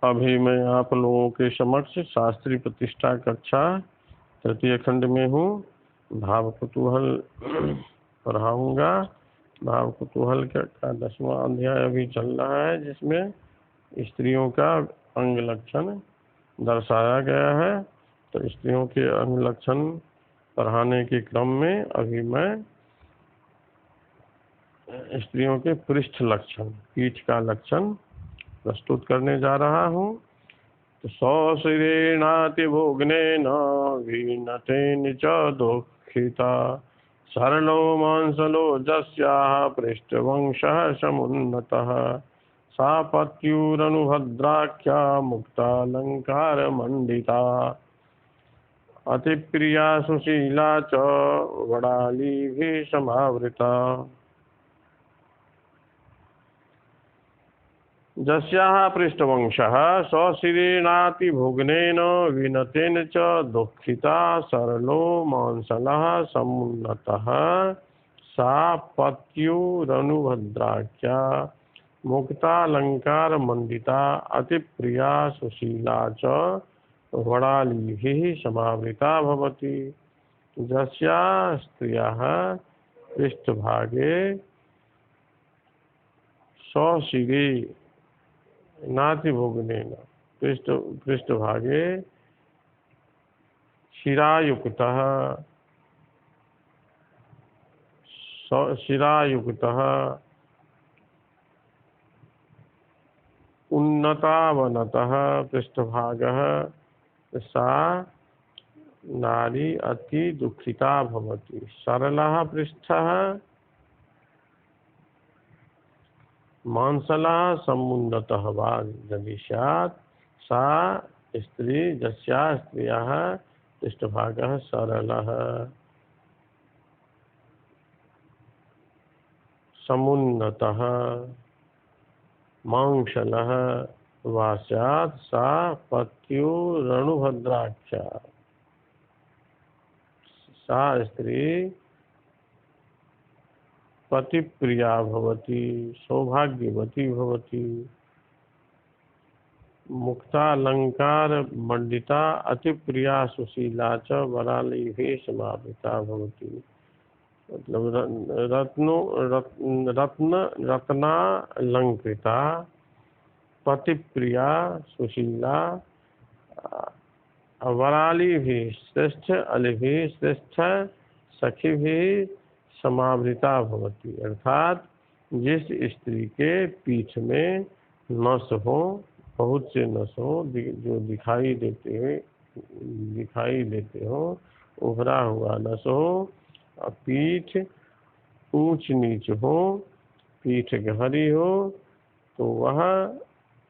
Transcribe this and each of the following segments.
अभी मैं आप लोगों के समक्ष शास्त्रीय प्रतिष्ठा कक्षा तृतीय खंड में हूँ। भाव कुतूहल पढ़ाऊंगा। भाव कुतूहल का 10वां अध्याय अभी चल रहा है, जिसमें स्त्रियों का अंग लक्षण दर्शाया गया है। तो स्त्रियों के अंग लक्षण पढ़ाने के क्रम में अभी मैं स्त्रियों के पृष्ठ लक्षण, पीठ का लक्षण प्रस्तुत करने जा रहा हूँ। तो सौशिरेणातिभुग्नेन वीणतेन च दुःखिता सरलो मांसलो जस्याः पृष्ठवंशः समुन्नतः सा पत्युरनुभद्राख्या मुक्तालङ्कारमण्डिता अतिप्रिया सुशीला च वडालीभिः समावृता। जस्याः पृष्ठवंशः सशिरेणातिभुग्नेन विनतेन च दुःखिता सरलो मांसलः समुन्नतः सा पत्युरनुभद्राख्या मुक्तालङ्कारमण्डिता अतिप्रिया सुशीला च वडालीभिः समावृता भवति। जस्याः स्त्रियः पृष्ठभागे सशिरे नातिभुग्नेन पृष्ठभागे शिरायुक्तः उन्नतावनतः पृष्ठभागः सा नारी अति दुःखिता भवति। सरलः पृष्ठः मांसलः समुन्नतः वा यदि स्यात् सा स्त्री जस्याः स्त्रियः पृष्ठभागः सरलः समुन्नतः मांसलः वा स्यात् सा पत्युरनुभद्राख्या सा स्त्री पतिप्रिया भवति, सौभाग्यवती भवति। मुक्तालङ्कारमण्डिता अतिप्रिया सुशीला च वरालीभिः समावृता भवति। मतलब रत्नालंकृता पतिप्रिया सुशीला वरालीभिः श्रेष्ठ अलिभिः श्रेष्ठ सखीभिः समावृता भवति। अर्थात जिस स्त्री के पीठ में नस हो, बहुत से नस हो, जो दिखाई देते हो, उभरा हुआ नस हो, पीठ ऊंच नीच हो, पीठ गहरी हो, तो वह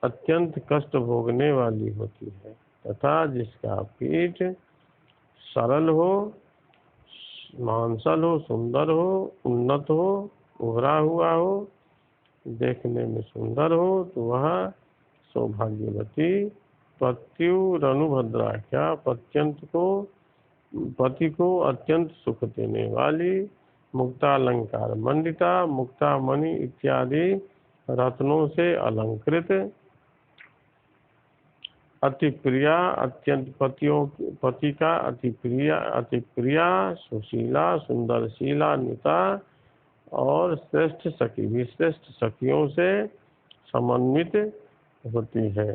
अत्यंत कष्ट भोगने वाली होती है। तथा जिसका पीठ सरल हो, मांसल हो, सुंदर हो, उन्नत हो, उभरा हुआ हो, देखने में सुंदर हो, तो वह सौभाग्यवती पत्युरनुभद्राख्या पति को अत्यंत सुख देने वाली मुक्तालंकार मंडिता मुक्तामणि इत्यादि रत्नों से अलंकृत अति प्रिया अत्यंत पति का अति प्रिया सुशीला सुंदरशीला निता और श्रेष्ठ सखी भी श्रेष्ठ सखियों से समन्वित होती है।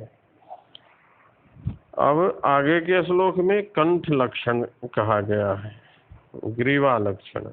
अब आगे के श्लोक में कंठ लक्षण कहा गया है, ग्रीवा लक्षण।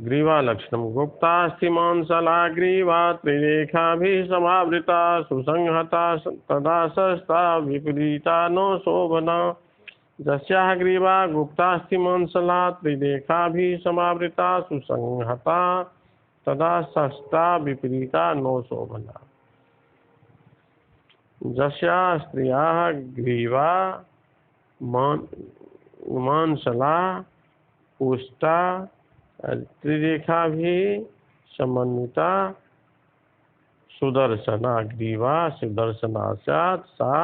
ग्रीवा लक्षणम गुप्तास्ति मांसला ग्रीवा त्रिरेखाभिः समावृता सुसंहता तदा सस्ता विपरीता नो शोभना। जस्याः ग्रीवा गुप्तास्ति मांसला त्रिरेखाभिः समावृता सुसंहता तदा सस्ता विपरीता नो शोभना। जस्याः स्त्रियाः ग्रीवा मांसला पुष्टा त्रिरेखा भी समन्विता सुदर्शना ग्रीवा सुदर्शना स्यात् सा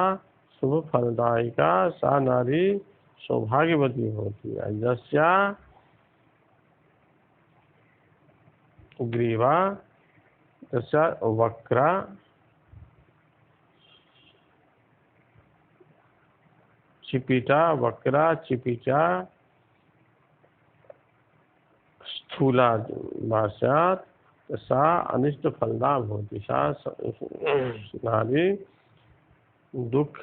शुभ फलदायिका सा नारी सौभाग्यवती होती है। यस्या ग्रीवा यस्या वक्रा चिपिटा वक्रा चिपिटा स्थूला भाष्यात सा अनिष्ट फलदा होती। सा नारी दुख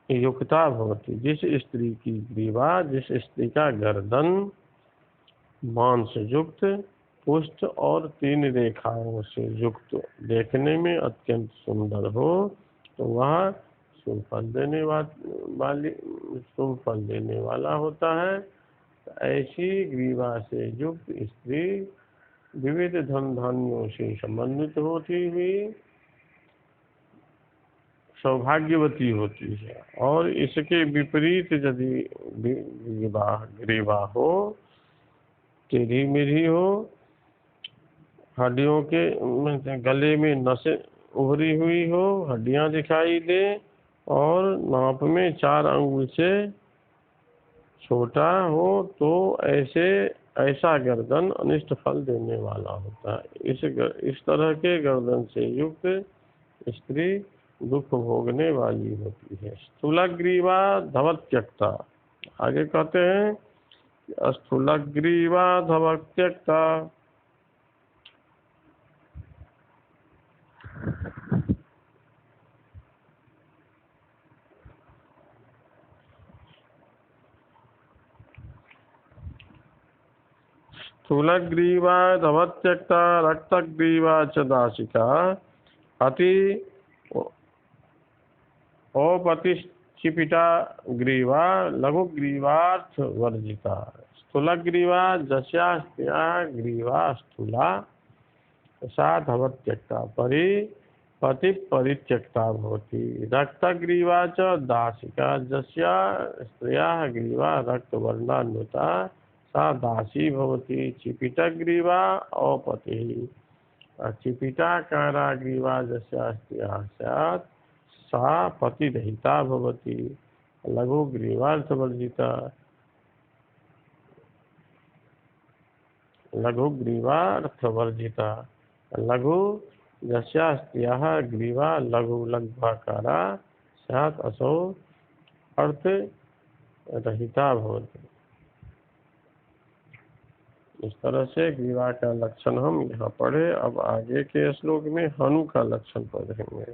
युक्ता भवती। जिस स्त्री की ग्रीवा, जिस स्त्री का गर्दन मांस युक्त, पुष्ट और 3 रेखाओं से युक्त देखने में अत्यंत सुंदर हो, तो वह शुभ फल देने वाला होता है। ऐसी ग्रीवा से युक्त स्त्री विविध धन धान्यों से संबंधित होती हुई सौभाग्यवती होती है। और इसके विपरीत यदि ग्रीवा हो, टेढ़ी मेढ़ी हो, हड्डियों के गले में नसें उभरी हुई हो, हड्डियां दिखाई दे, और नाप में 4 अंगुल से छोटा हो, तो ऐसा गर्दन अनिष्ट फल देने वाला होता है। इस तरह के गर्दन से युक्त स्त्री दुख भोगने वाली होती है। स्थूलग्रीवा धवत्यक्ता। आगे कहते हैं स्थूलग्रीवा धवत्यक्ता। स्थूलग्रीवा धवत्यक्ता रक्तग्रीवा च दासिका अति औपतिचिपिता ग्रीवा लघुग्रीवार्थ वर्जिता। स्थूलग्रीवा जस्या ग्रीवा स्थूला सा धवत्यक्ता पति परित्यक्ता भवति। रक्तग्रीवा च दासिका जस्या स्त्रियाः ग्रीवा रक्तवर्णान्विता सा दासी भवति। चिपितग्रीवा औपतिः। चिपिताकारा ग्रीवा जस्या स्त्रियाः स्यात् सा पतिरहिता भवति। लघुग्रीवार्थवर्जिता। लघुग्रीवार्थवर्जिता। लघु यस्या स्त्रियाः ग्रीवा लघु लघ्वाकारा स्यात् असौ अर्थ रहिता भवति। इस तरह से ग्रीवा का लक्षण हम यहाँ पढ़े। अब आगे के श्लोक में हनु का लक्षण पढ़ेंगे।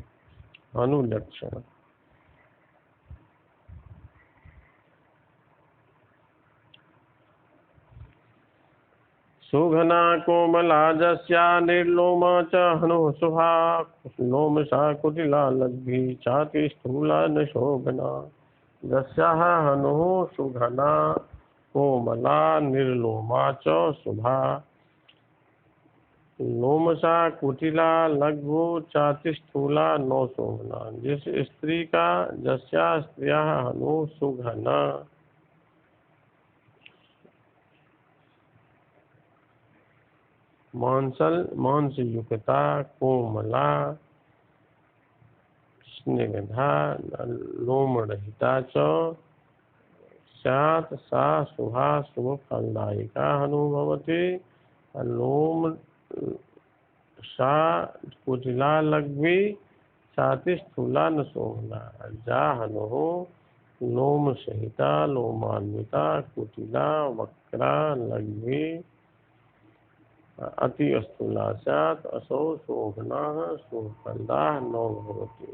हनु लक्षण। सुघना कोमला जस्या निर्लोमा च हनुः शुभा लोमशा कुटिला लग्भी चाति स्थूला न शोभना। जस्याः हनुः सुघना कोमला निर्लोमा च शुभा लोमशा कुटिला लघु चाति स्थूला नो शोभना। जिस स्त्री का जस्या स्त्रियाः हनुः सुघना मांस युक्ता कोमला स्निग्धा लोम रहिता च स्यात् सा शुभा शुभ फलदायिका हनुभवति। लोम सा कुटिला लघ्वी छाति स्थूला न शोभना। जा हनुः लोम सहिता लोमान्विता कुटिला वक्रा लघ्वी अति स्थूला स्यात् असौ शोभना सुफलदा नो भवति।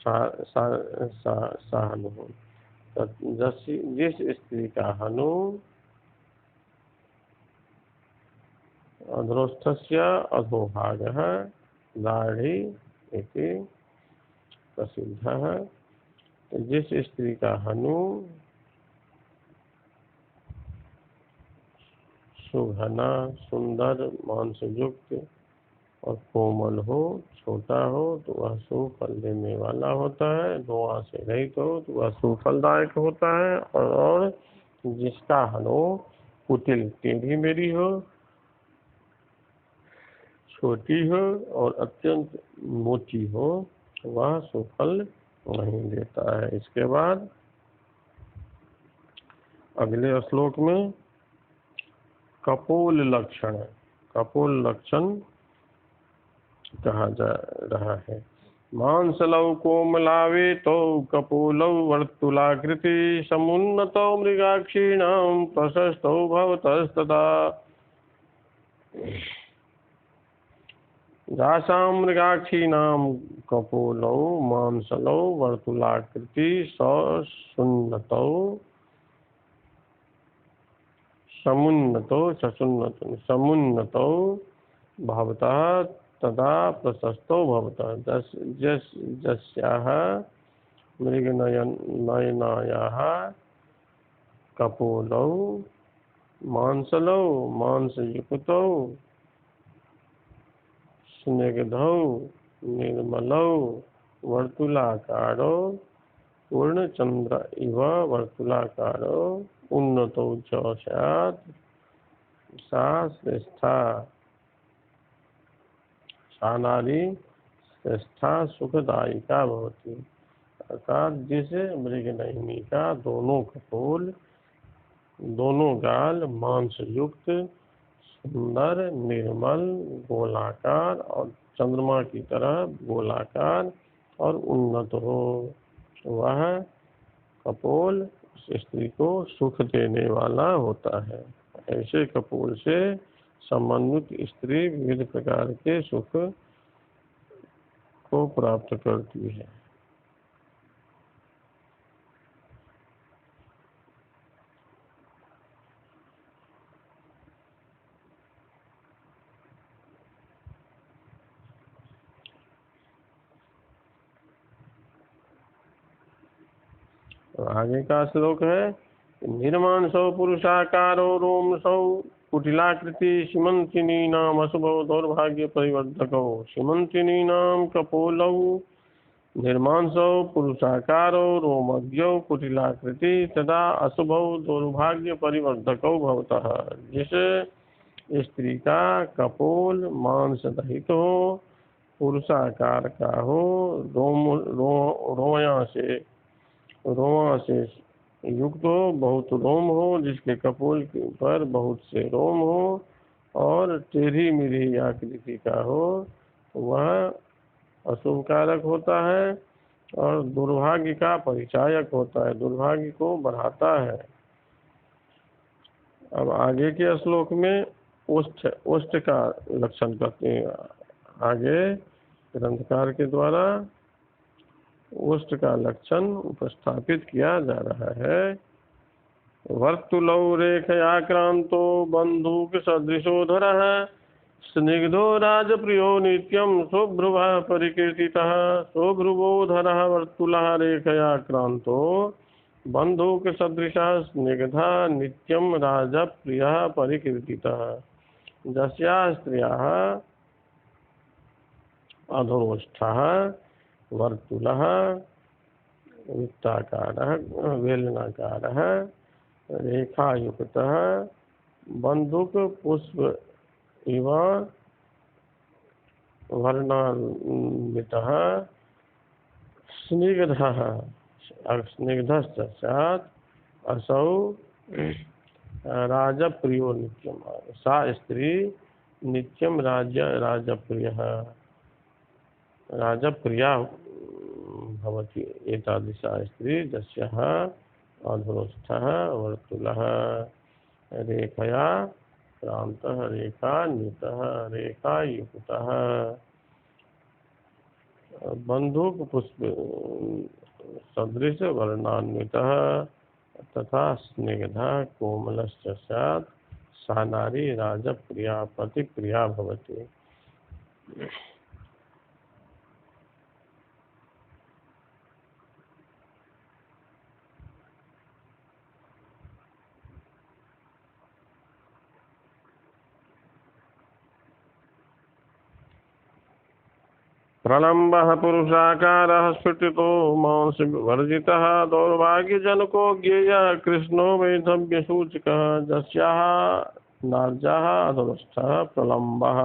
सा हनुः। जिस स्त्री का हनु अधरोष्ठस्य अधोभागः दाढ़ी इति प्रसिद्धः। जिस स्त्री का हनु सुघना सुंदर मांसयुक्त और कोमल हो, छोटा हो, तो वह शुभ फल देने वाला होता है। दुआ से रहित हो तो वह शुभ फलदायक होता है। और जिसका हनु कुटिल टेढ़ी मेढ़ी हो, छोटी हो और अत्यंत मोटी हो, वह शुभ फल नहीं देता है। इसके बाद अगले श्लोक में कपोल लक्षण, कपोल लक्षण कहा जा रहा है। मांसलौ कोमलावेतो कपोलौ वर्तुलाकृति समुन्नतौ मृगाक्षीणां प्रशस्तौ भवतस्तदा। यासां मृगाक्षीणां कपोलौ मांसलौ वर्तुलाकृति समुन्नतौ समुन्नतौ भवतः तदा प्रशस्तो भवतः। जस्याः मृगनयनायाः कपोलौ मांसलौ मांसयुक्तौ स्निग्धौ निर्मलौ वर्तुलाकारो पूर्णचंद्र इव वर्तुलाकारो उन्नतौ च स्यात् सा श्रेष्ठा, सा नारी श्रेष्ठा सुखदायिका भवति। अर्थात जिस मृगनयनी का दोनों कपोल, दोनों गाल मांस युक्त, सुंदर, निर्मल, गोलाकार और चंद्रमा की तरह गोलाकार और उन्नत हो, वह कपोल उस स्त्री को सुख देने वाला होता है। ऐसे कपोल से समन्वित स्त्री विविध प्रकार के सुख को प्राप्त करती है। आगे का श्लोक है निर्मांसौ पुरुषाकारो रोमसौ कुटिलाकृति सीमंतिनीनाम अशुभौ दौर्भाग्य परिवर्धकौ। सीमंतिनीनाम कपोलौ निर्मांसौ पुरुषाकारो रोमज्ञौ कुटिलाकृति तदा अशुभौ दौर्भाग्य परिवर्धकौ भवतः। जिस स्त्री का कपोल मांस रहित हो, पुरुषाकार का हो, रोमा से युक्त हो, बहुत रोम हो, जिसके कपोल पर बहुत से रोम हो और टेढ़ी मेढ़ी आकृति का हो, वह अशुभ कारक होता है और दुर्भाग्य का परिचायक होता है, दुर्भाग्य को बढ़ाता है। अब आगे के श्लोक में ओष्ठ का लक्षण कहते हैं। आगे ग्रंथकार के द्वारा ओष्ठ का लक्षण उपस्थापित किया जा रहा है। वर्तुलौ रेखयाक्रांतो बंधुक सदृशोधरः स्निग्धो राजप्रियो नित्यं शुभ्रुवः परिकीर्तितः। शुभ्रुवोधरः वर्तुलः रेखयाक्रांतो बंधुक सदृशः स्निग्धः नित्यं राजप्रियः परिकीर्तितः। जस्याः स्त्रियाः अधोष्ठः वर्तुलः वृत्ताकारः वेलनाकारः रेखायुक्तः बंधुक पुष्प इव वर्णान्वितः स्निग्धः स्निग्धश्च स्यात् असौ राजप्रियो नित्यं। सा स्त्री नित्यं राजप्रियः राजप्रिया भवति। एतादृशा स्त्री जस्याः अधोष्ठः वर्तुलः रेखया क्रान्तः रेखान्वितः रेखायुक्तः बंधुक पुष्प सदृश वर्णान्वितः तथा स्निग्धः कोमलश्च स्यात् सा नारी राजप्रिया पतिप्रिया भवति। प्रलम्बः पुरुषाकारः स्फुटितो मांसवर्जितः दौर्भाग्यजनको ज्ञेयः कृष्णो वैधव्यसूचकः। जस्याः नार्याः अधोष्ठः प्रलम्बः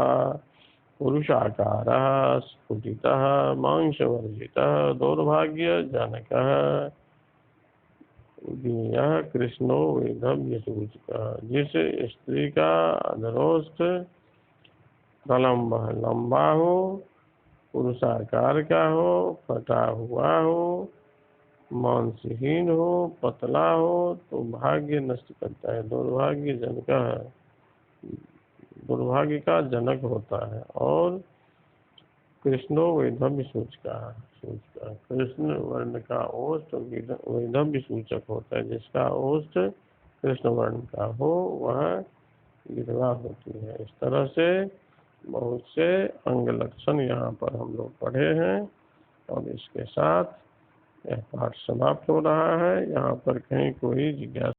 पुरुषाकारः स्फुटितः मांसवर्जितः दौर्भाग्यजनकः ज्ञेयः कृष्णो वैधव्यसूचकः। जिस स्त्री का अधरोष्ठ प्रलम्ब लंबा हो, पुरुषाकार का हो, फटा हुआ हो, मांसहीन हो, पतला हो तो भाग्य नष्ट करता है, दुर्भाग्य का जनक होता है। और कृष्णो वैधव्य सूचक, कृष्ण वर्ण का ओष्ठ वैधव्य सूचक होता है। जिसका ओष्ठ कृष्ण वर्ण का हो वह विधवा होती है। इस तरह से बहुत से अंग लक्षण यहाँ पर हम लोग पढ़े हैं और इसके साथ यह पाठ समाप्त हो रहा है। यहाँ पर कहीं कोई जिज्ञासा